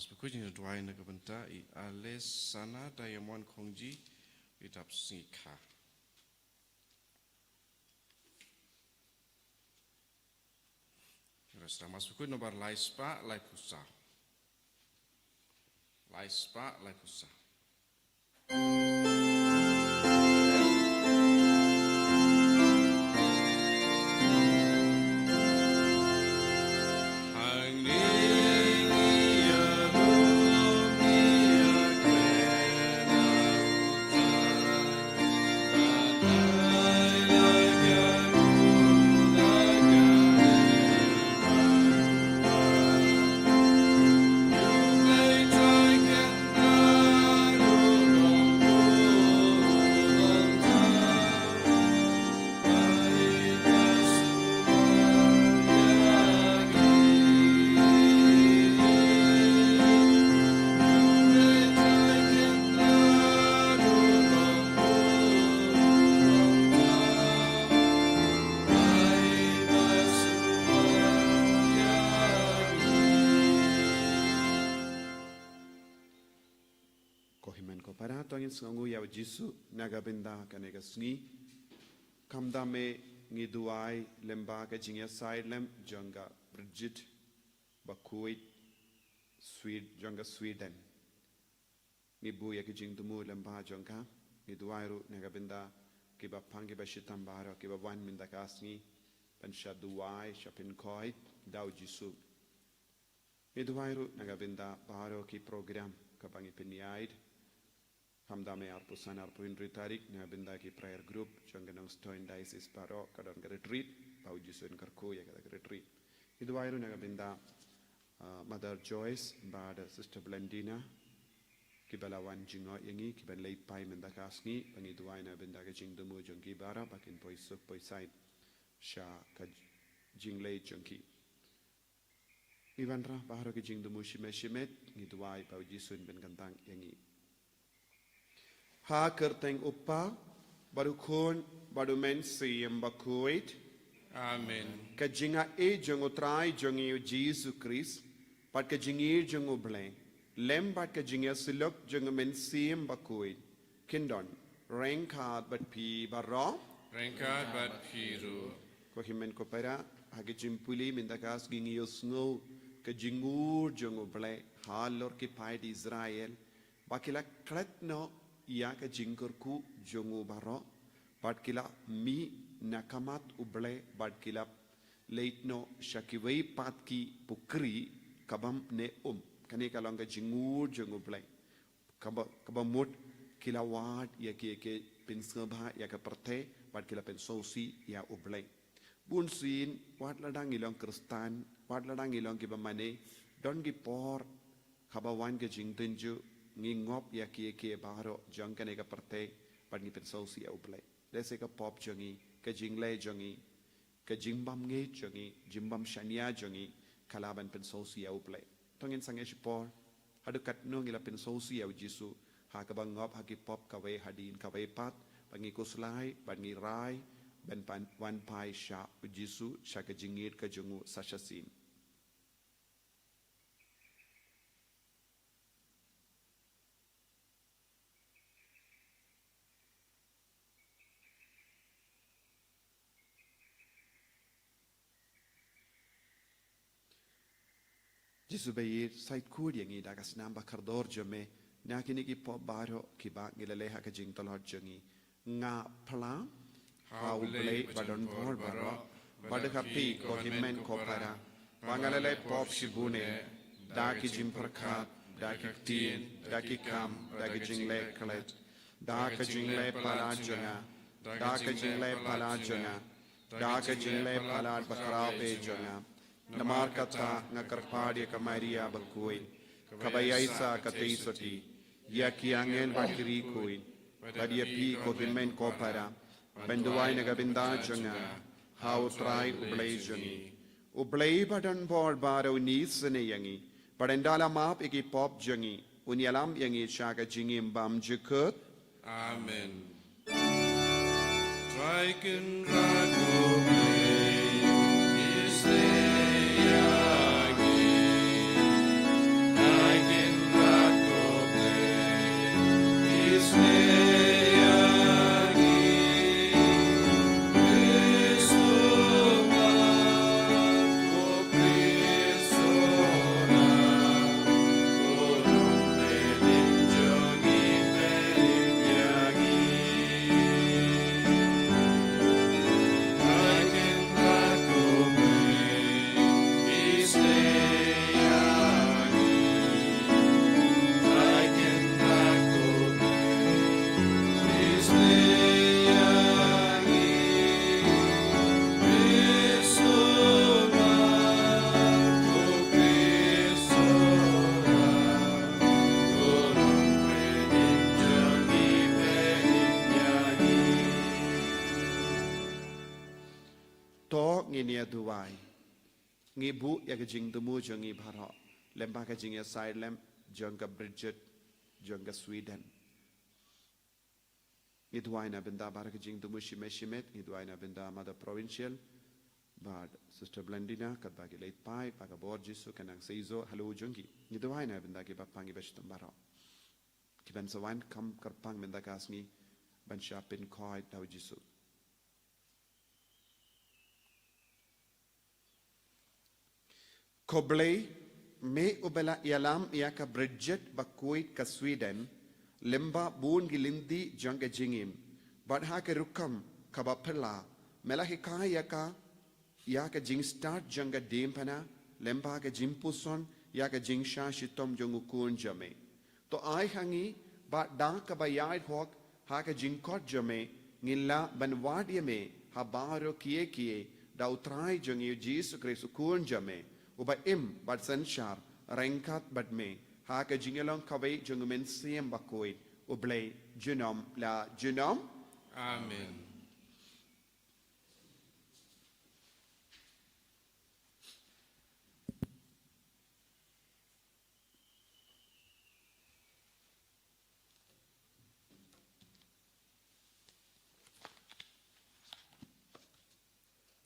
mas berkuji dua nak benda I ales sana diamond kongji idap singka. Rasa mas berkuji nomor laispa laipusa. Laispa laipusa. Ngu yaw Jisu nagabinda kanega sngi kamdame ngi duai lemba ka jingya side lem jonga Bridget Bakuit jonga Sweden ngi buya ki jing tumu lemba jonga ngi duai ru nagabinda ki ba pangi ba shitambaro ki ba wan minda ka sngi pan sha duai shapin koi daw Jisu ngi duai ru nagabinda baro ki program ka bangi piniaid Hamdame arpusan arpuin ritarik na benda ki prayer group jangan stoin diocese paro kadang retreat bau jisuin karko ya kada retreat itu wairu na benda Mother Joyce bada Sister Blendina ki balawan jingo yangi ki ban lay pai menda kasni bangi duai na benda ka jing demu jongki bara bakin poisuk poisait sha ka jing lay jongki Ivanra baharo ki jing demu shimet ngi duai bau jisuin ben gantang yangi Ha kerteng uppa baru kon baru mensi yang bakuit. Amen. Kajinga jong utrai jongi Jesus Christ, pat kajingi jong ubleng. Lem pat kajinga silok jong mensi yang bakuit. Kindon rengkat bat pi barro. Rengkat bat piru. Ko himen ko pera hagi jimpuli mindakas gingi yosngo kajingur jong ubleng halor ki pai di Israel. Bakila kletno ia ka jingkurku jongu baro bat kila mi nakamat uble bat kila leitno shakiwei patki pukri kabam ne kane kalong ka jingur jongu ble kabamut kila wat ya ke pinsabha ya ka perte bat kila pensosi ya uble bunsin wat ladang ilong kristan wat ladang ilong ki bamane don gi por kabawan ke jingtenju ngingop ya kie baro jang kane ka parte pan ni pensosi au ble lese ka pop jangi ka jingle jangi ka jimbam nge jangi jimbam shania jangi kalaban pensosi au ble tongin sange shipor hadu kat no ngila pensosi au Jisu ha ka bangop ha ki pop ka we hadin ka we pat bangi kuslai bangi rai ben pan wan pai sha Jisu sha ka jingir ka jungu sashasin Jisu bayir sait kur yangi dagas namba kardor jome na kini ki po baro ki ba ngilale ha ka jing tolot jangi nga pla ha uble badon bor baro badakapi ko himen ko para pangalale pop shibune da ki jim parkat da ki tin da ki kam da ki jingle klet da ka jingle pala jona da ka jingle pala jona da ka jingle pala bakra pe jona Namar kata ngakarpadi ka Maria bakuin kabayaisa kateisoti ya ki angel bakiri kuin badia pi ko himen ko para benduai nagabinda jonga how try ublay jongi ublay badan bor baro nisne yangi padendala map iki pop jongi unyalam yangi shaka jingi mbam jukut Amen Triken rago is there nia duai ngi bu ya ke jing temu jongi bharo lemba ke jing ya side lem jonga Bridget jonga Sweden ngi duai na benda bar ke jing temu shimet ngi duai na benda mother provincial bad sister Blendina kat bagi late pai paga borjisu kanang seizo hello jongi ngi duai na benda ke bapangi bestam baro ki ben sawan kam karpang benda kasngi ban shapin koi tau jisu Koblei me ubela ialam iaka Bridget bakuit ka Sweden lemba bun gilindi janga jingim badha ke rukam kabapela melahika yaka jing start janga dempana lemba ke jimpuson yaka jingsha shitom jongu kun jame to ai hangi ba da ka bayai hok ha ke jingkot jame ngilla banwad yame ha baro kie da utrai jongi Jesus Christ kun jame uba im bad sanchar rengkat bad me ha ka jingelong kawai jongumen siem bakoi ublay junom la junom Amen.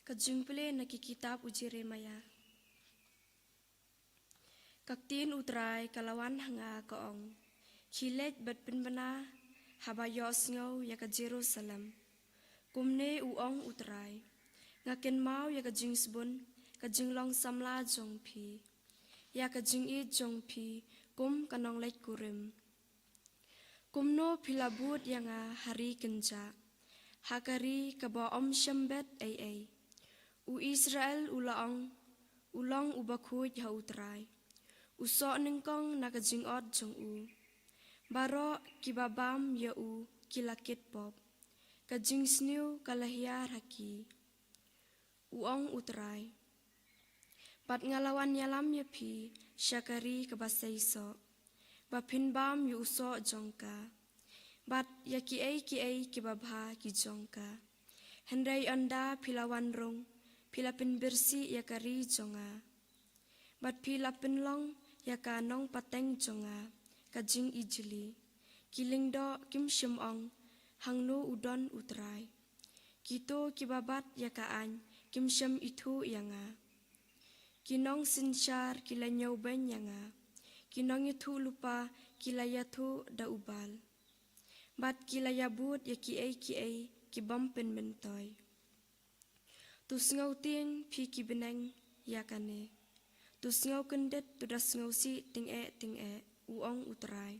Kajumple naki kitab uji Yeremia. Kaktin utrai kalawan hanga kaong. Hilet bat pinbana habayos ngau ya ka Jerusalem. Kumne uong utrai. Ngaken mau ya ka jingsbun ka jinglong samla jong pi. Ya ka jingi jong pi kum kanong lek kurim. Kumno pilabut yang hari kenja. Hakari kaba om syambet ai. U Israel ulong ubakut ya utrai. Usok nengkong nakajingot jong u. Baro kibabam ya u kilakit pop. Kajing sniu kalahiar haki. Uong utrai. Pat ngalawan yalam ya pi syakari kabasaiso. Bapin bam ya usok jongka. Bat ya kiai kibabha ki jongka. Hendai anda pilawan rong. Pilapin bersih ya kari jonga. Bat pilapin long ya kanong pateng jonga. Kajing ijli. Kiling do kim shimong. Hangno udon utrai. Kito kibabat ya kaan. Kim shim itu yanga. Kinong sinsyar kila nyoben yanga. Kinong itu lupa kila yatu da ubal. Bat kila yabut ya kiai kibampin mentoy. Tus ngau ting pi ki beneng ya kane. Tus ngau kendet tudas ngau si ting e uong utrai.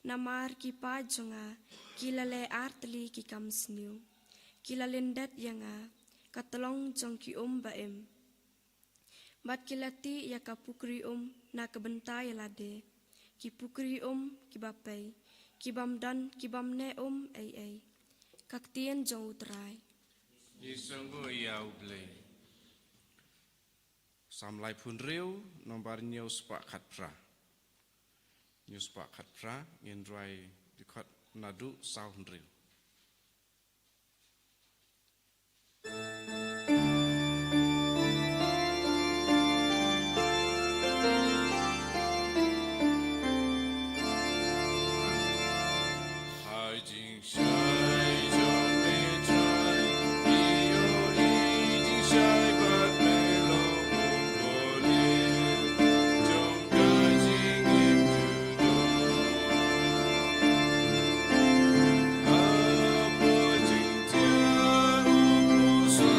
Namar ki pa jonga kila le artli ki kam sniu. Kila lendet yanga katalong jong ki baem. Bat kilati ya ka pukri na kebentai lade. Ki pukri ki bapay. Ki bamdan ki bamne ai. Kaktien jong utrai. Yisunggu ia ublay. Samlai pun riu nomor news pak khatra. News pak khatra ngendrai dikot nadu sound riu. So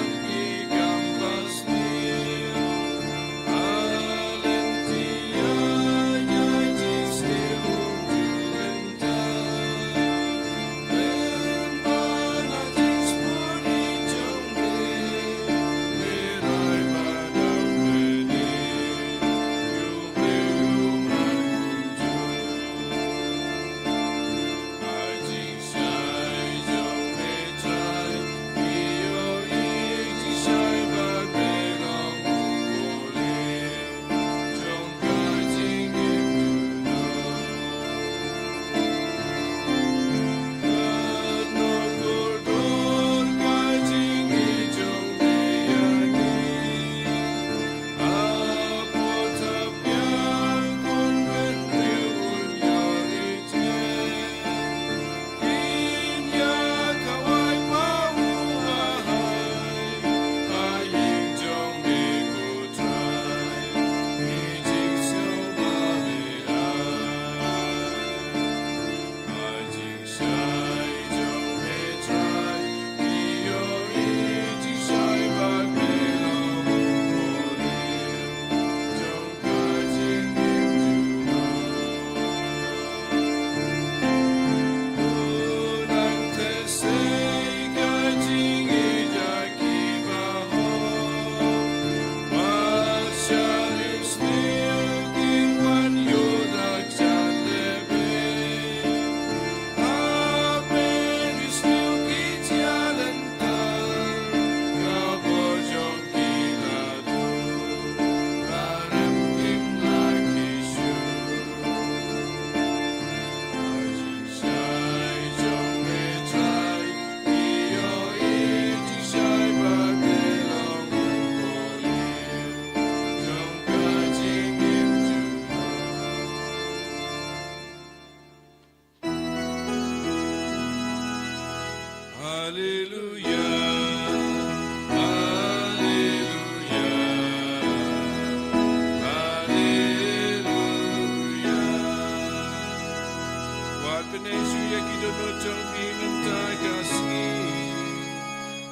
penesu ya kidono chong pimenta kasni.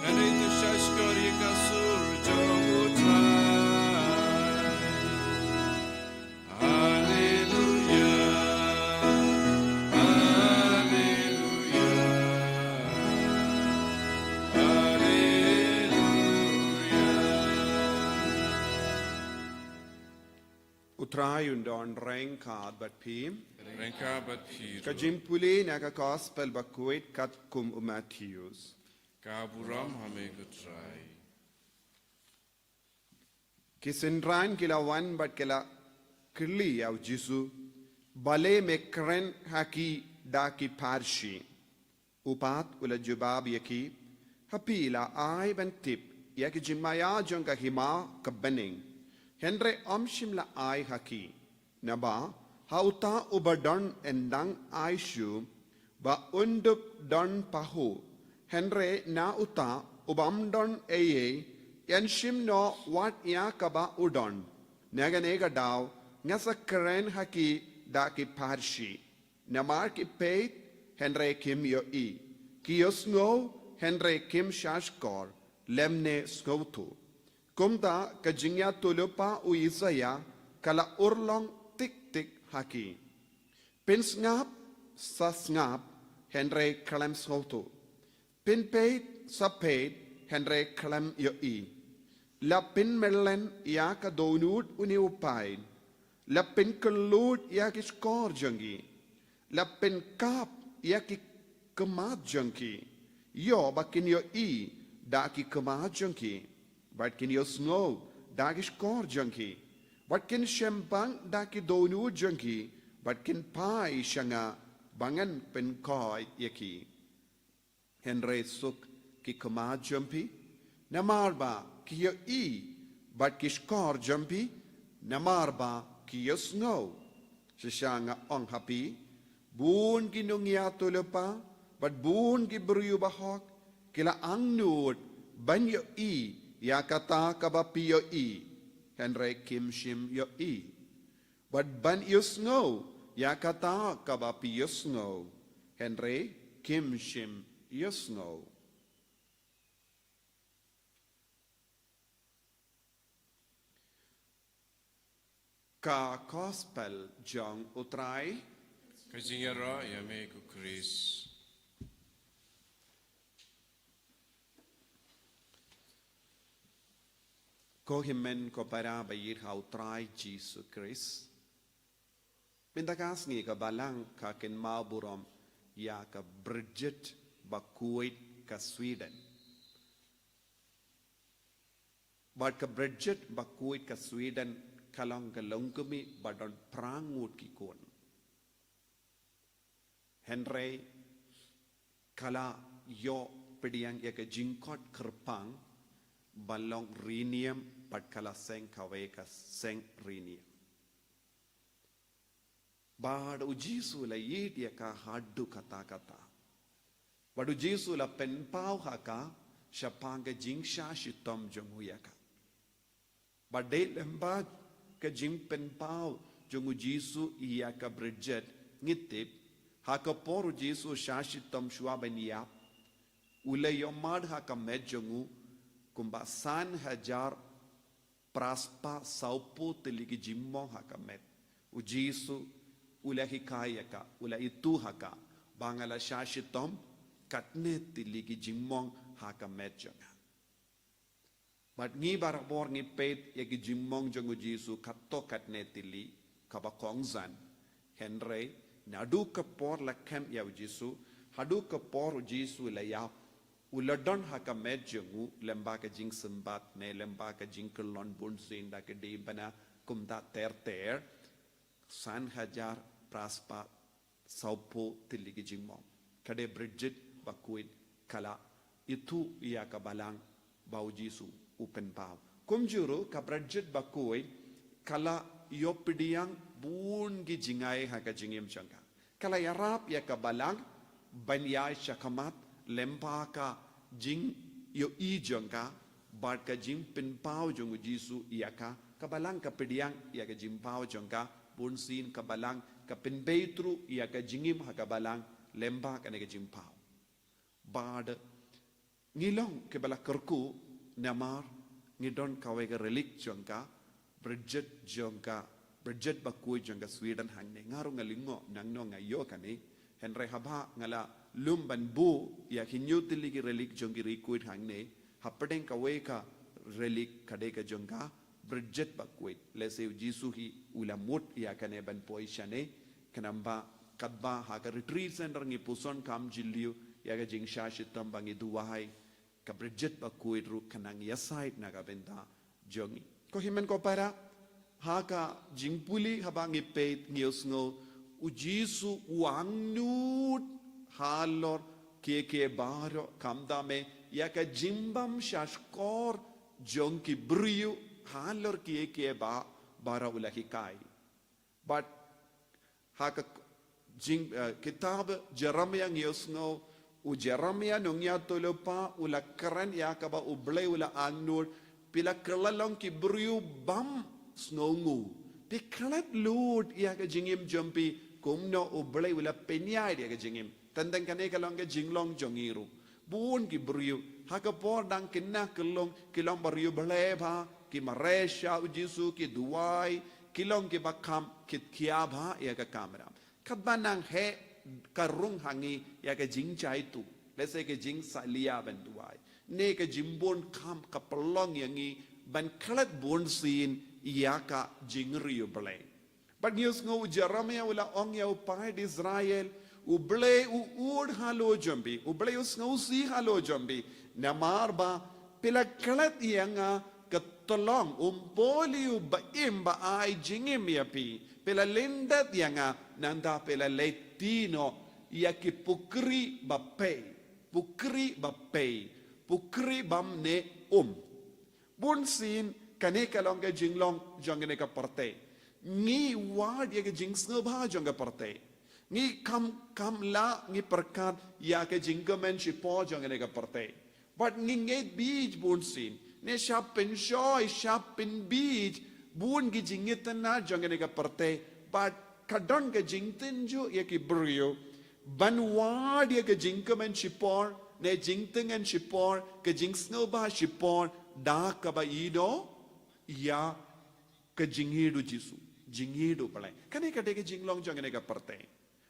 And it is shashkari kasur chong utrai. Hallelujah. Hallelujah. Hallelujah. Utrai undon rengkad bat pim. Renka bat piro. Ka jimpuli naga gospel bakuit kat kum Matthews. Kaburam hame gutrai. Kisindran kila wan bat kila kili au jisu. Bale mekren haki daki parshi. Upat ula jubab yaki. Hapila ay ban tip. Yaki jimaya jonga hima kabaning. Henry omshim la ay haki. Naba. Hauta ubadon endang aishu ba undup don pahu. Henry na uta ubamdon eye yanshim no wat ya kaba udon. Naganega daw ngasa keren haki daki parshi. Namar ki peit Henry kim yo e. Kiyos ngo Henry kim shashkor lemne skoutu. Kumta kajingya tulupa u Isaya kala urlong tik tik haki. Pin ngap sa ngap Henry kalem skoutu. Pin peit sa peit Henry kalem yo e. La pin melen ya ka donud uni upain. La pin kelud ya ki skor jangi. La pin kap ya ki kemat jangi. Yo bakin yo e da ki kemat jangi. Batkin yo snow da ki skor jangi. Batkin shembang da ki donu jangi. Batkin pai shanga bangan pen koi yaki. Henry suk ki kemat jampi. Namarba ki yo e bat ki skor jampi. Namarba ki yo snow. Sishanga ong happy. Bun ki nungya tulepa. Bat bun ki beriu bahok. Kila angnud ban yo e. Ya kata kabapi yo e. Henry kim shim yo e. But ban yo snow. Ya kata kabapi yo snow. Henry kim shim yo snow. Ka gospel jong utrai. Kajingara yame ku Chris. Ko himen ko para bayir ha utrai Jesus Christ. Pintakas ngi ka balang ka ken maburom ya ka Bridget bakuit ka Sweden. But ka Bridget bakuit ka Sweden kalong ka longkumi badon prangut ki kon. Henry kala yo pediang ya ka jingkot kerpang balong rinium pat kala seng kawe ka seng rinium. Bad ujisu la yit ya ka haddu kata. Bad ujisu la penpau haka syapanga jingsha shitom jongu ya ka. Bad de lemba ka jing penpau jongu jisu iya ka Bridget ngitip haka por ujisu shashitom shuaben yap. Ule yomad haka medjongu kumba 1,000 praspa saupo teligi jimmo haka met. Ujisu ula hikaya ka, ula itu haka. Bangala shashitom katne teligi jimmong haka met jonga. But ngi barabor ngi peit yagi jimmong jongu Jisu katto katne tili kabakongzan. Henry nadu kapor la kem ya Jisu, hadu kapor Jisu la yap. Uladon haka medjongu lemba ka jing sembat ne lemba ka jing kelon bunsin da ke di bana kumda ter 1,000 praspa saupo tiligi jingmo kade Bridget bakuit kala itu ia ka balang bau Jisu upen pau kumjuru ka Bridget bakuit kala yopidiang bun gi jingai haka jingim changa kala yarap ya ka balang banyai shakamat lempa ka jing yo i jongka bat ka jing pen pau jongu Jisu iya ka kabalang ka pediang iya ka jing pau jongka bunsin ka balang ka penbeitru ia ka jingim ha ka balang lemba ka ne ka jimpau bad ngilong ke bala kerku namar ngidon kawe ka relik jongka Bridget bakui jongka Sweden hangne ngaru ngalingo nangno ngayo kani henre haba ngala lumban bu ya hinyutili ki relik jongki rikuit hangne hapedeng kawe ka relik kade ka jongka Bridget bakui lese jisu hi ulamut ya kane ban poishane kanamba kadba ha ka retreat center ngi puson kam jilliu ya ka jingsha shitam bangi duwahai ka Bridget bakui ru kanang yasait naga benta jongi ko himen ko para haka jingpuli habangi peit ngiosngo ujisu wangnut halor ke baro kamdame yaka jimbam shashkor jonki briu halor ke bara ulahi kai but haka jing kitab Jeremia ngiosngo u Jeremia nongya tolopa ula keren yakaba uble ula angnut pila kelalong ki briu bam snongu pi kalat lud ia ka jingim jompi kumno ublay wala penyai dia ka jingim tandang kane kalong ka jinglong jongiru bun ki briu haka por dang kinna kelong kilong bariu bleba ki maresha ujisu ki duai kilong ki bakam kit kiaba ia ka kamera kabanang he karung hangi ia ka jingchai tu lese ka jing salia ban duai ne ka jimbon kam kapelong yangi ban kalat bon sin Iyaka jingriu blay. But news ngo Jeremia wala ong ya upahid Israel ublay uud halo jambi ublay usngo si halo jambi namarba pila kalat iyanga katolong poliu ba imba ay jingim yapi pila lindat yanga nanda pila letino yaki pukri pukri bam ne bunsin kane kalong ka jinglong jongene ka parte ngi wad ya ka jingsno ba jong ka parte ngi kam la ngi perkat ya ka jinggamen shipo jongene ka parte but ngi nget beach bunsin ne shapin shoy shapin beach bun gi jingitan na jongene ka parte but kadon ka jingtin ju ya ki brio ban wad ya ka jinggamen shipo ne jingtingan shipo ka jingsno ba shipo da ka ba ido ya ke jingidu jisu jingidu palai kane kate ke jinglong jangane ka parte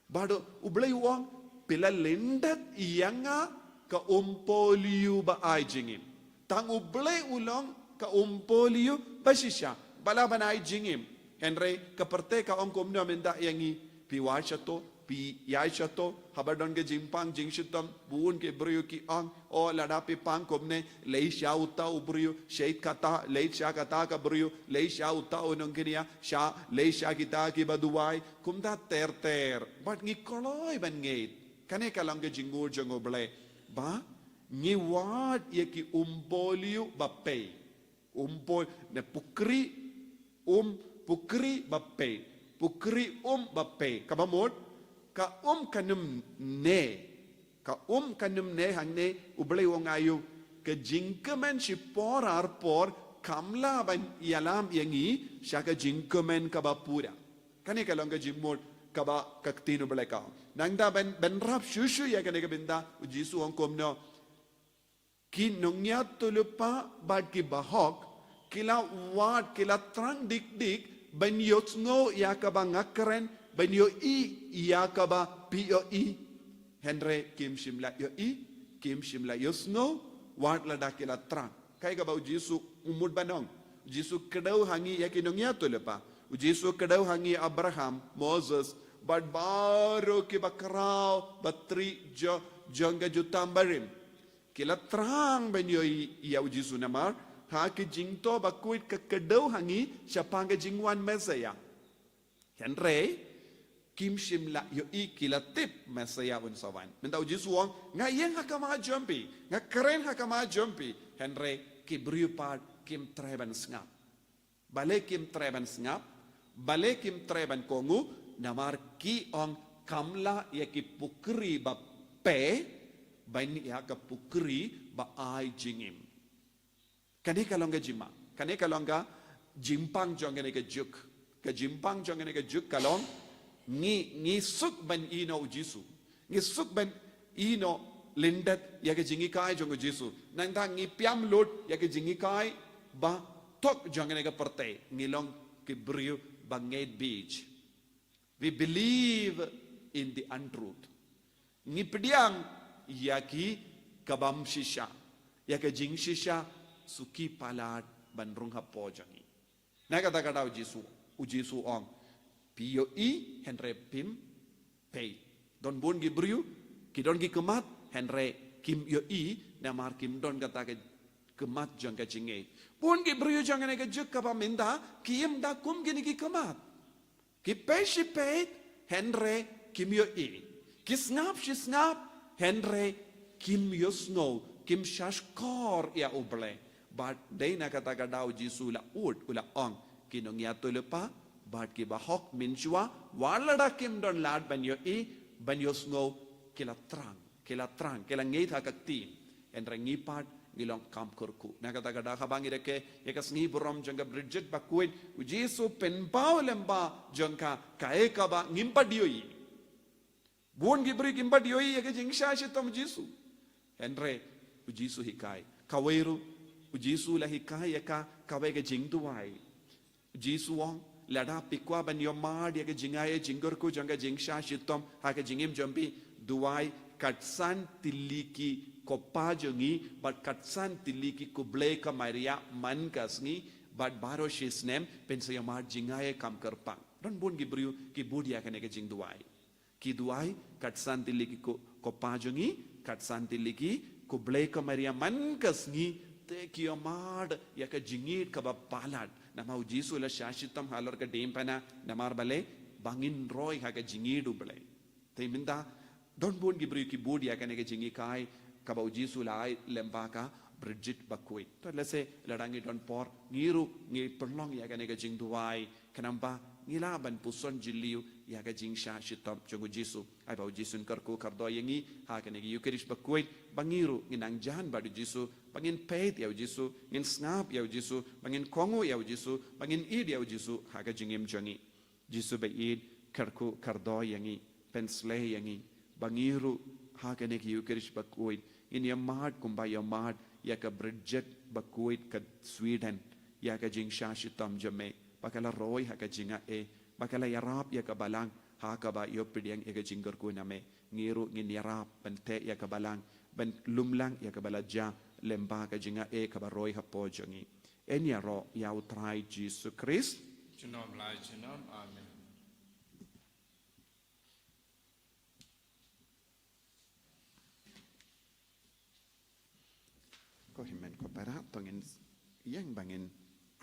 bado ublai uang pila lendat ianga ka umpoliu ba ai jingim tang ublai ulong ka umpoliu basisha bala banai jingim henre ka parte ka om komno menda yangi piwachato pi yaishato habadon ke jimpang jingshitam buun ke brio ki ang o ladapi pang komne lei sha uta ubrio sheit kata lei sha kata ka brio lei sha uta onongkinia sha lei sha kita ki baduai kumda ter but ngi koloi ban ngeit kane kalang ke jingur jongo ble ba ngi wat ye ki umpoliu bape umpol ne pukri bape pukri bape kabamot ka kanum ne hangne ublay wong ayu ka jingkamen si por kamla ban yalam yangi siya ka jingkamen ka bapura kani ka lang ka jingmod ka ba kaktino balay ka nangda ben rap shushu ya kani ka binda ujisu ang komno kinongya tulupa bad ki bahok kila wat kila trang dik ban yotsno ya ka ba ngakren ben yo yakaba POE Henry Kim Shimla Yosno wat la dakila trang kai ka ba Jesu umud banong Jesu kedau hangi yakinong yato lepa Jesu kedau hangi Abraham Moses but baro ki bakrao batri jongga jutambarim kila trang ben yo ya Jesu namar ha ki jingto bakuit ka kedau hangi siapanga jingwan mesaya Henry Kim Shimla yo kila tip mesaya un sawan minta uji suang nga yang hakama jompi nga keren hakama jompi Henry kibriu pad kim treban ngap bale kim treban ngap bale kim treban kongu namar ki ong kamla ya ki pukri ba pe bain ya ka pukri ba ai jingim kane kalonga jima kane kalonga jimpang jongene ke juk ke jimpang jong ne ke juk kalong ngi suk ban ino jisu ngi suk ban ino lindat ya ke jingi kai jong jisu nang ta ngi piam lot ya ke jingi kai ba tok jong ne ke perte ngi long ke brio bangait beach. We believe in the untruth. Ngi pediang ya ki kabam shisha ya ke jing shisha suki palat banrung hapo jangi na kata kata ujisu ong pio i henre pim pay don bon gi briu ki don gi kemat henre kim yo i na mar kim don kata ke kemat jang ke jinge bon gi briu jang ne ke juk ka minda kim da kum gi ni gi kemat ki pay shi pay henre kim yo i ki snap shi snap henre kim yo snow kim shash kor ya uble but day na kata kadau jisu la ut ula ong kinong ya to lepa but ki ba hok min chua walada kim don lad ban yo i ban yo snow kila trang kila ngeit ha kakti en rangi pat ngilong kam kurku na kata kada khabangi reke yakas ngi borom janga Bridget bakuin jisu pen pau lemba jangka kae ka ba ngimpa dioi buon gibri ngimpa dioi yake jingsha shitom jisu Henry ujisu hikai kaweru ujisu la hikai yaka kawege jingduai ujisu wong lada pikwa ban yomad yake jingaye jingorku janga jingsha shitom hake jingim jombi duai katsan tiliki kopa jongi but katsan tiliki kuble ka maria man kasngi but baro shisnem pensa yomad jingaye kam karpang don bun gibriu ki budia kane ke jingduai ki duai katsan tiliki kopa jongi katsan tiliki kuble ka maria man kasngi te ki yomad yaka jingit ka balad nama ujisu la shashitam halor ka dempana namar bale bangin roy ha ka jingidu bale te minda don bon gibriu ki budia kane ke jingi kai kaba ujisu lai lembaka Bridget bakui to lese ladangi don por ngiru ngi perlong ya kane ke jing duai kanamba ngila ban puson jiliu ya ka jing sha shitom jogu jisu ai ba ujisun karku kardo yangi ha kane ke yukerish bakui bangiru nginang jahan ba jisu bangin peit ya ujisu ngin snap ya ujisu bangin kongo ya ujisu bangin id ya ujisu ha ka jingim jongi jisu ba id karku kardo yangi pensle yangi bangiru ha kane ke yukerish bakui in yamad kumba yamad ya ka Bridget bakuit ka Sweden ya ka jing shashitam jame bakala roy ha ka jinga bakala yarap ya ka balang ha ka ba yo pidiang ya ka jingar ko name ngiru ngin yarap bante ya ka balang ban lumlang ya ka balaja lemba ka jinga ka ba roy ha po jongi en ya ro ya utrai Jesus Christ chinom lai chinom amen ko himen ko para tongin yang bangin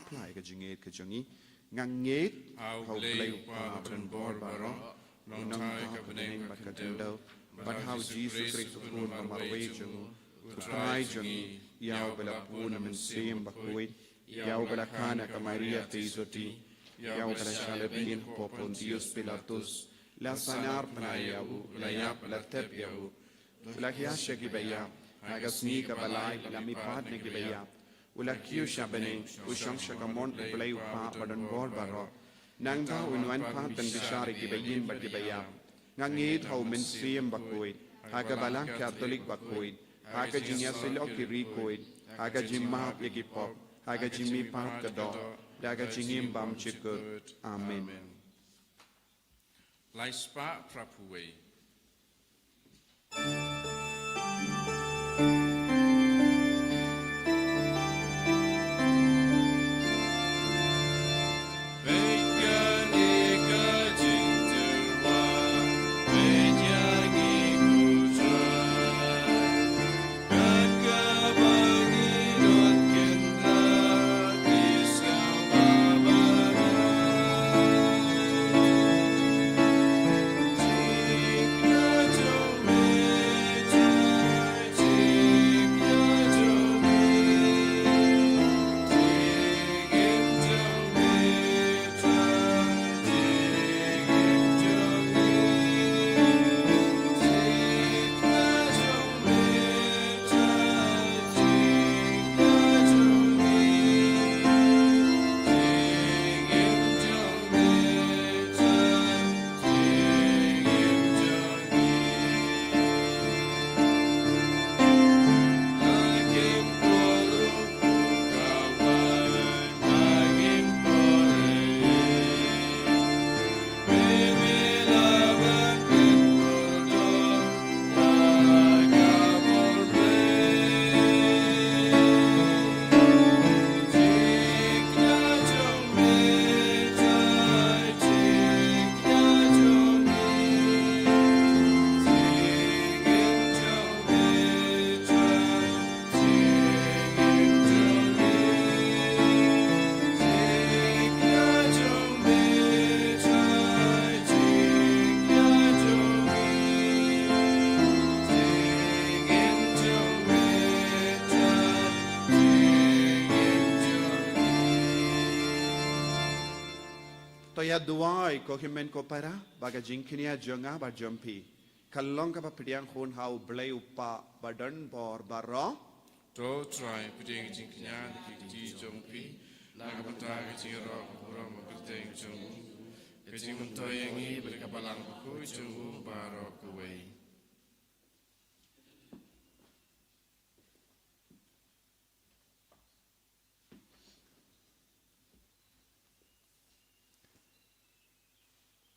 plai ka jinget ka jongi nganget au play pa ben bor baro long tai ka beneng ba ka tendo but how Jesus Christ kun ma marwe jongu utrai jongi yau bela puna men sim bakuit yau bela kana ka Maria teisoti yau bela shalebin popon Dios Pilatus la sanar pnayau la yap la tep yau la hiasha ki bayap agasni ka balai la mi pat ne gibaya ula kiu shabane ushang shakamon play pa badan bol baro nang da unwan pat tan bishari gibayin ba gibaya ngangit hau men siem bakoi aga balang catholic bakoi aga jinya selo kiri koi aga jimma yegipop aga jimmi pat ka do daga jingim bam chikut amen lai spa prapuwe Jesus Supaya duai ko himen ko para baga jingkinia jonga ba jompi. Kalong ka pa pediang hun hau blay upa badan bor baro. To try putting jinknya di jompi. Naga pataga jiro pura makuteng jongu. Kajing mentoyangi berkapalang ku jongu baro kuwei.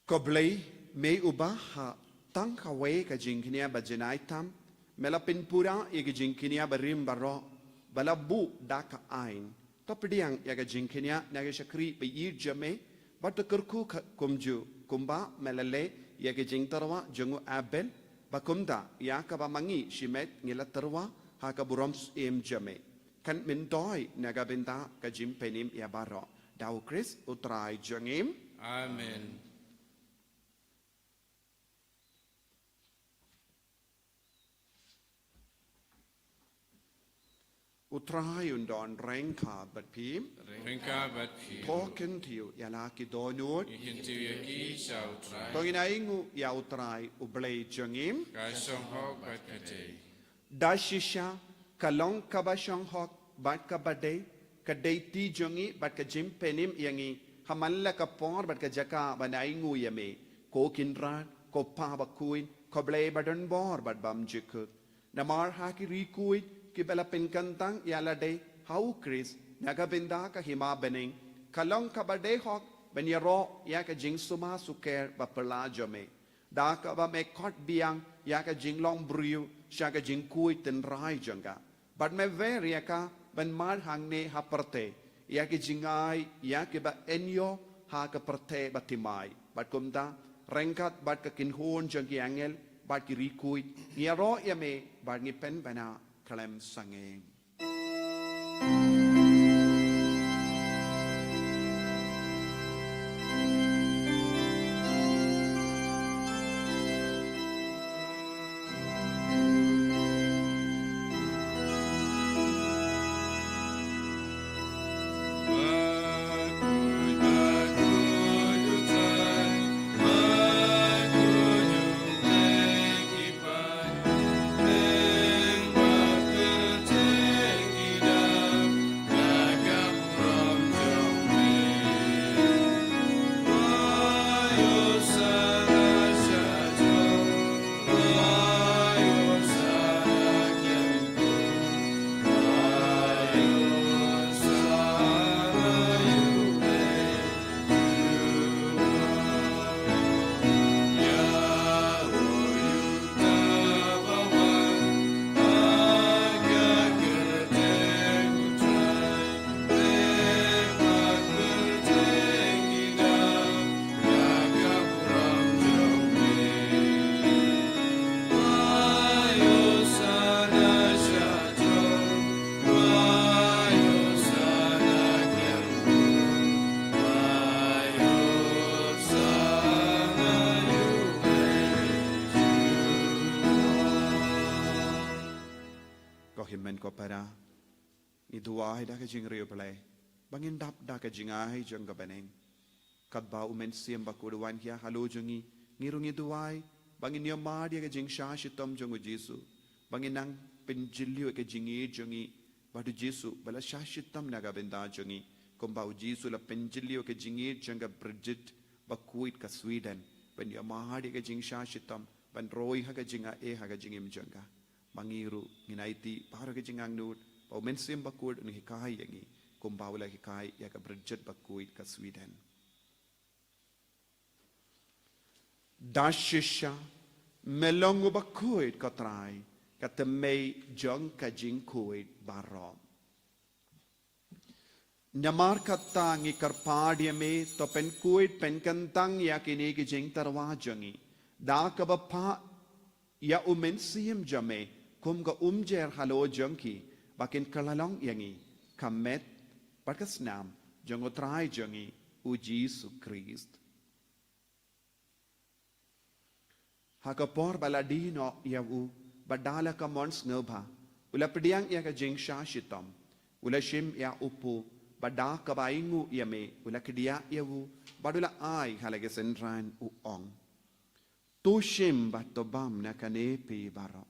Ko blay me ubah ha tang kawe ka jingkinia ba jenai tam. Mela pinpura iga jingkinia ba rim baro. Bala bu da ka ain. To pediang yaga jingkinia naga shakri ba yir jame. Bata kerku kumju kumba melale yaga jing tarwa jungu abel. Ba kumda yaka ba mangi shimet ngila tarwa ha ka burams em jame. Kan mintoi naga binta ka jim penim ya baro. Dau Chris utrai jangim. Amen. Utrai undon rengka bat pim. Ringka bat pi. Token tiu yalaki donut. Ikin tu yaki shau try. Tongin aingu ya utrai ublay jangim. Ka shong hok bat kate. Dashisha kalong kabashong hok bat kabade. Kadai ti jangi bat ka jim penim yangi. Hamalla ka por bat ka jaka banaingu yame. Ko kinran, ko pa bakuin, ko blay badan bor bat bam jikut. Namar haki rikuit. Kibela pinkantang yala day how Chris nagabinda ka hima bening kalong kabade hok benyaro ya ka jing suma suker ba pelajame da ka ba me kot biang ya ka jing long briu sha ka jing kui ten rai janga but me ver ya ka ben mar hang ne ha perte ya ka jingai ya ka ba enyo ha ka perte batimai but kumda rengkat bat ka kinhon jangi angel bat ki rikui yaro ya me bat ni pen bana Kalem sanging. Himen ko para iduai da ka jing rio play bangin dap da ka jingai jong ka beneng kat ba umen siem ba kuduan hia halo jongi ngirungi duai bangin yo ma dia ka jing sha shitom jong Jesu bangin nang penjilio ka jingi jongi ba du Jesu bala sha shitom na ga benda jongi kom ba Jesu la penjilio ka jingi jong ka Bridget ba kuit ka Sweden ben yo ma dia ka jing sha shitom ban roi ha ka jinga e ha ka jingim jong ka mangiru nginaiti para ke jingang nut pau mensim bakud ni hikai yangi kumbawla hikai ya ka Bridget bakuit ka Sweden dashisha melongu bakuit ka trai ka temei jong ka jingkuit baro nyamar kata ngi karpadia me to pen kuit pen kantang ya kini ki jing tarwa jangi da ka bapa ya umensim jame kum ga umjer halo jongki bakin kalalong yangi kamet bakas nam jongo trai jongi u Jesu Christ hakapor baladino yawu badala ka mons ngobha ula pediang ya ka jing sha shitam ula shim ya upu bada ka baingu yame ula kedia yawu badula ai halage senran u ong tu shim batobam na kane pe baro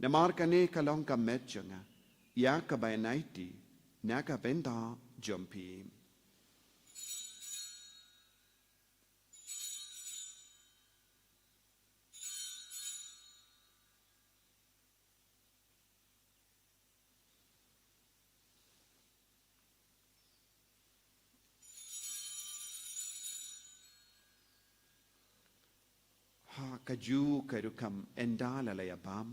na mar kane kalong ka metjanga ya ka bainaiti na ka benda jumpi kaju karukam endala layabam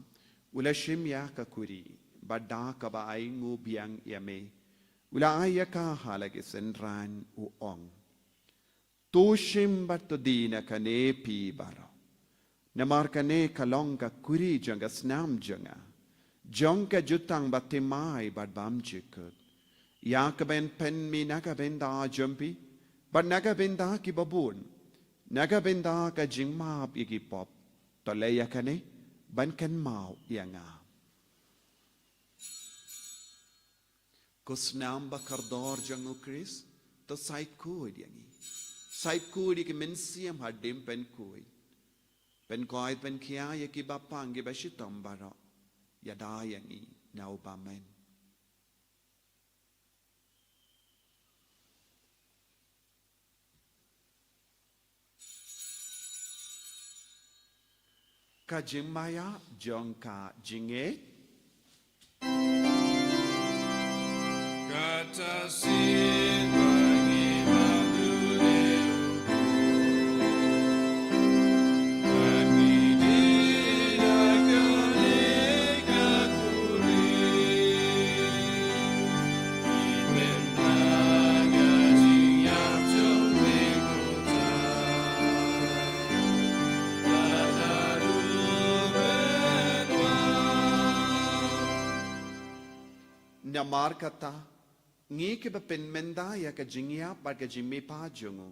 ula shimya ka kuri badda ka ba aingu biang yame ula ayaka halage senran u ong tu shim batodina kane pi baro namar kane kalonga kuri janga snam janga jonka jutang batimai badbam chikut yakaben pen mi nakaben da jumpi bad nakaben da ki babun Nagabenda ka jingmab igipop, tolaya ka ne, ban kan mau yanga. Kusnam bakardor jangu Chris, to sait kuid yangi. Sait kuid iki mensiam hadim pen kuid. Pen kuid pen kia yaki bapang gibashitom baro, yada yangi naubamen. Ka jingmaya jong ka jinge Kata sin bagi madure bagi tidak kenika kuri iben naga jingyap jong mengota namar kata ngi ke pen menda ya ka jingya ba ka jimmi pa jungu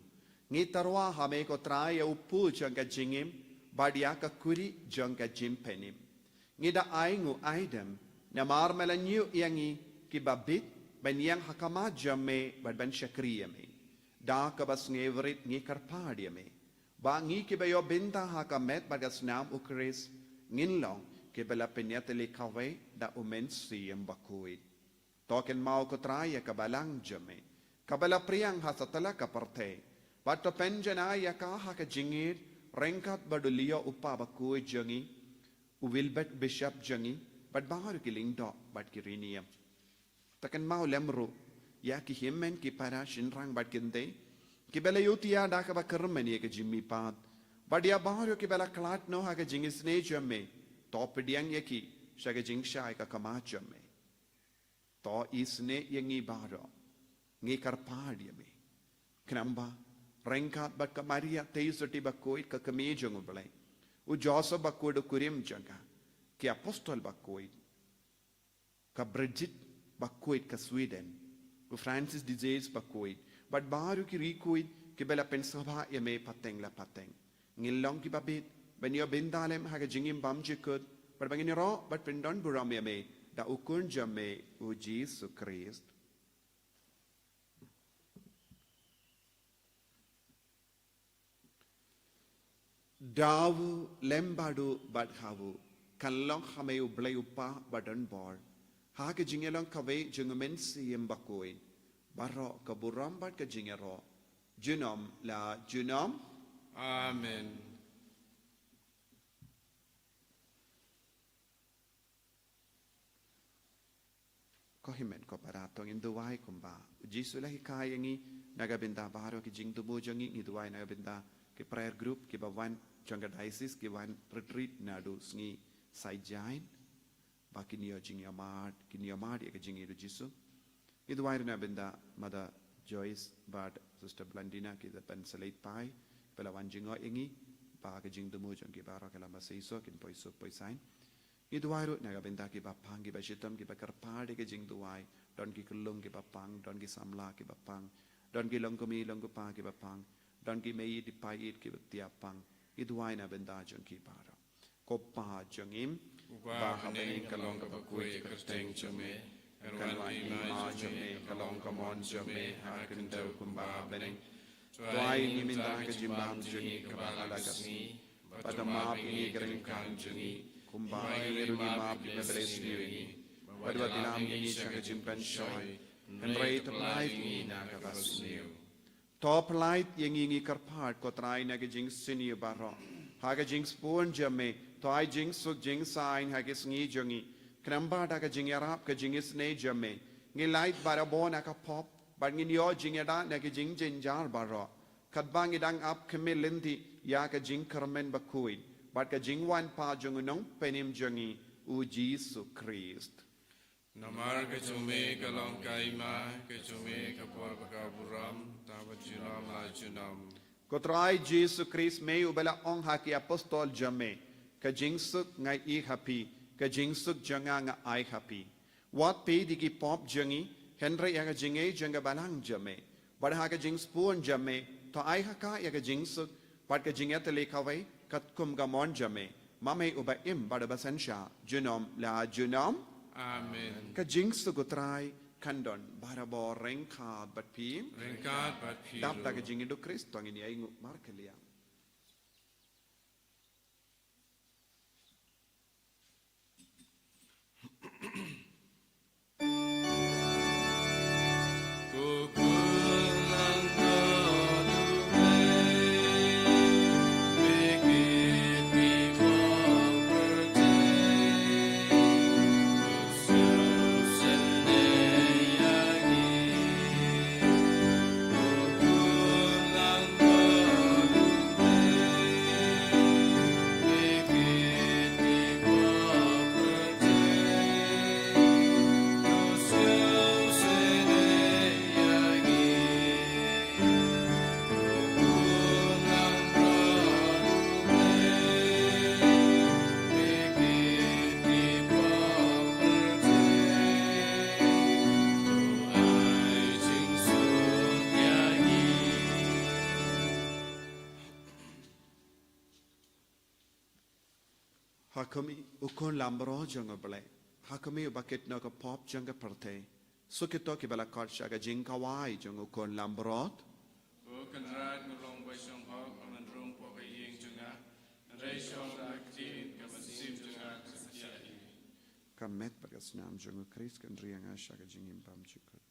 ngi tarwa hame ko traya upu jang ka jingim badia ka kuri jang ka jimpenim ngi da aingu aidam namar melanyu yangi ki babit ben yang hakama jamme bad ben shakriyame da ka bas ngevrit ngi karpadiame ba ngi ke bayo benta hakamet bagasnam ukris nginlong ke bela penyateli kawe da umensi yambakuit Token mau ko traya kabalang jame. Kabala priyang hasatala kaparte. Bato penjana ya kaha ka jingir. Rengkat baduliyo upa bakui jangi. Uwilbet bishop jangi. Bad bahar ki lingdo bad ki riniyam. Taken mau lemru. Ya ki himmen ki para shinrang bad kinte. Ki bela yutiya da ka bakarmen ya ka jimmi pad. Bad ya bahar ki bela klat no ha ka jingis ne jame. Topidiyang ya ki. Shaga jingsha ka kama jame. To isne yangi baro ngi karpadiame knamba rengkat bat kamaria teisoti bakoit ka kamejong ublai u joso bakoid kurim janga ki apostol bakoid ka Bridget bakoid ka Sweden u Francis disease bakoid bat baru ki rikoid ki bela pensaba yame pateng la pateng ngilong ki babit benyo bindalem haga jingim bamjikut bat bangini ro bat pendon buram yame da ukun jame u Jesus Christ. Dawu lembadu badhawu kanlong hame u blay upa badan bor hake jingelong kawe jungumensi yembakoi baro kaburam bad ka jingero junom la junom Amen. Kohimen ko paratong induway kumba. Jisu lahi kayangi nagabinda baro ki jing tubo jangi induway nagabinda ki prayer group ki bawan jangga diocese ki wan retreat nadu sngi saijain ba ki niyo jing yamad ya ki jing idu Jisu. Induway nagabinda Mother Joyce bad Sister Blandina ki the pensalate pai pelawan jingo ingi ba ki jing tubo jangi baro kalamba seiso kin poiso poisain. Iduai nagabenta ki bapang ki bashitam ki bakarpade ki jing duai don ki kulung ki bapang don ki samla ki bapang don ki longkomi longkopa ki bapang don ki mei di pait ki tiapang iduai na benda jong ki para koppa jongim Uba haning kalong kapakui kerteng jome Kanwan ima jame kalong kamon jame hakin daw kumba beneng. Tuai ni minda ka jimbam jungi kabala kasni. Padamap ini kering kan jungi. Kumba iru ni map ni mebeles ni. Badwa dilam ini changa jimpan shoy. Henry teplai ni nakabas niu. Top light yang ingi karpat kotrai naga jing sini baro. Haga jing spoon jame. Toai jing suk jing sain hagis ngi jungi. Kenamba daga jing yarap ka jing isne jame. Ngi light barabo naka pop. But ngin yo jing yada naga jing jinjar baro. Kadbang idang ap kemilinti ya ka jing kermen bakuin. But ka jing wan pa jungunong penim jungi u Jesu Christ. Namar ke cume kalong kaima ke cume kapor bakaburam tabat junam la junam. Kotrai Jesu Christ me ubela ong haki apostol jame. Ka jing suk ngai I happy. Ka jing suk janga nga ai happy. Wat pe digi pop jungi. Henry ya ka jinge janga balang jame. Bad ha ka jing spoon jame. To ai haka ya ka jing suk. Bad ka jinge tele kawai. Kat kum gamon jame. Mame uba im bada basansha. Junom la junom. Amen. Ka jing suk utrai. Kandon barabo rengkat bat pi. Rengkat bat piru. Dap ta ka jing indo Kristo ngini ai ngut markelia. Hakami ukon lambro janga bale. Hakami ubaket na ka pop janga parte. Sukito ki bala karsha ka jing kawai janga ukon lambrot. O kanrat ngulong basyong hok aman rong po kayeng junga. Ray syong aktin kamasim junga kasyai. Kamet bagas nam janga Chris kan riang asha ka jing impam chikut.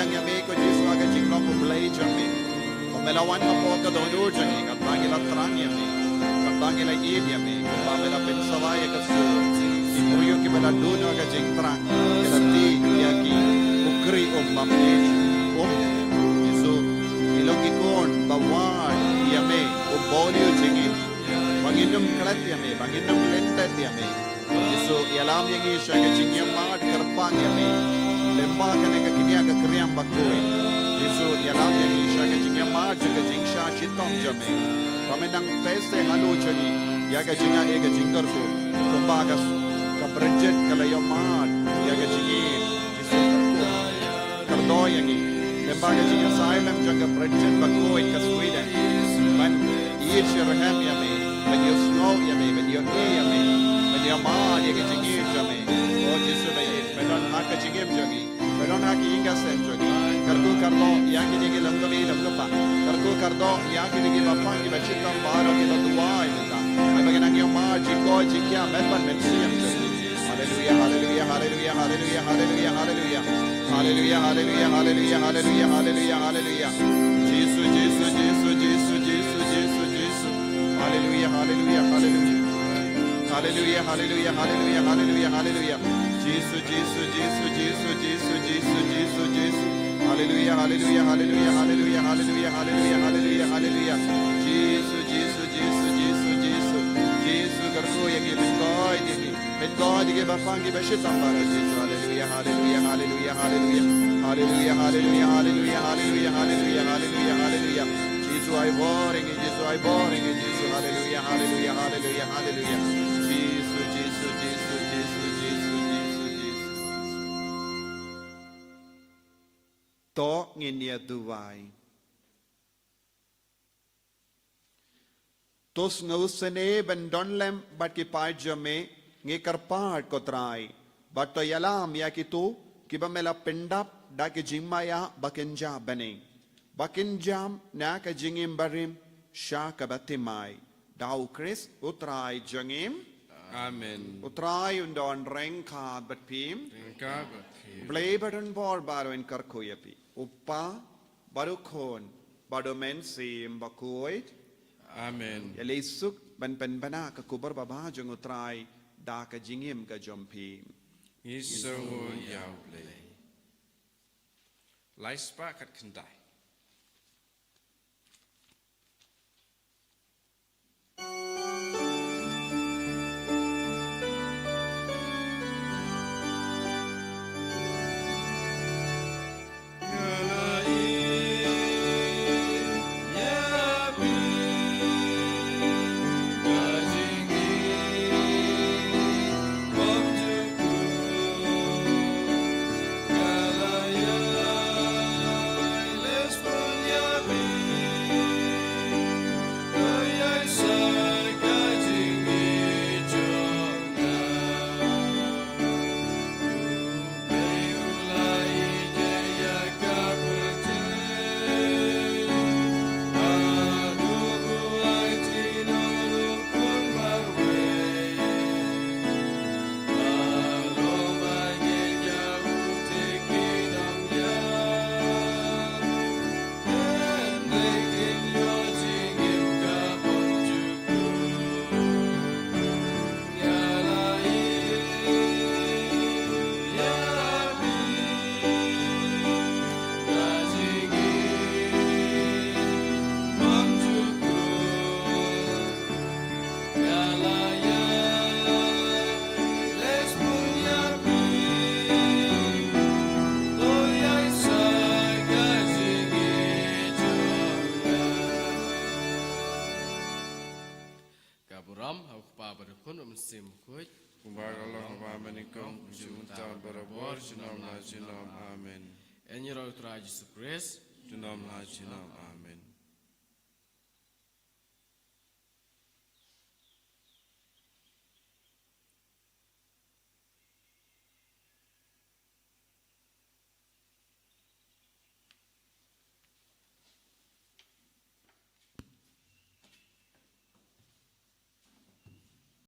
yang yame ko Yesus aga jinglong ko belai jame ko melawan ko ka dono jame ka tangila terang yame ka tangila id yame ko pamela pensawaya ka su imuyo ki mela dono aga jing terang kala ti yaki ukri mamne Yesus ilogi kon bawar yame ko bolio jingim banginum krat yame banginum lentet yame Yesus ialam yang isya ka jingyam mat kerpang yame lemba kene ka kinia ka kriam bakoi Yesus ialam yang isya ka jingyam mat ka jingsha shitom jame pamenang peste halu chani ya ka jinga e ka jingkar ko kumbagas ka bridget kala yomat ya ka jingi Yesus kardo yang ni lemba ka jinga silem jaga bridget bakoi ka Sweden man Yeshurhem yame ben yosno yame ben yoki yame ben yamad ya ka jingi jame o Yesus bayin bedon ha ka jingem jagi bedon ha ki inga sen jagi kardo kardo ya ki digi langgabi langga kardo kardo ya ki digi bapang ki bachitam baro ki dua ita ay baginang yamad jiko jikya melban mensiyam hallelujah hallelujah hallelujah hallelujah hallelujah hallelujah hallelujah hallelujah hallelujah hallelujah hallelujah hallelujah Jesus Jesus Jesus Jesus Jesus Jesus Jesus hallelujah hallelujah hallelujah hallelujah hallelujah hallelujah hallelujah hallelujah Jesus Jesus Jesus Jesus Jesus Jesus Jesus Jesus hallelujah hallelujah hallelujah hallelujah hallelujah hallelujah hallelujah hallelujah Jesus Jesus Jesus Jesus Jesus Jesus karko yagi bengoy digi bengoy digi bafangi bashitam bara Jesus hallelujah hallelujah hallelujah hallelujah hallelujah hallelujah hallelujah hallelujah hallelujah hallelujah hallelujah Jesus ay boring Jesus ay boring Jesus hallelujah hallelujah hallelujah hallelujah Jesus Jesus Jesus Jesus Jesus Jesus Jesus to nginia duwai tos ngausane bandonlem bat ki pajame ngekarpat kotrai bat to yalam yakitu kibamela pendap da ki jimaya bakenja bane bakenjam na ka jingim barim sha ka batimai dau Chris utrai jangim Amen. utrai undon rengka bat pim Engkau Blaberden bor baro in karkoyapi. Uppa barukon badomen sim bakoit. Amen. Ya lesuk ban bana ka kubar baba jong utrai da ka jingim ka jompi. Iso yauble. Laispa kat kendai. Kumbaga Allah mamanikong junta barabor jinam na jinam amen. En je rood raadje Christ. Jinam na jinam amen.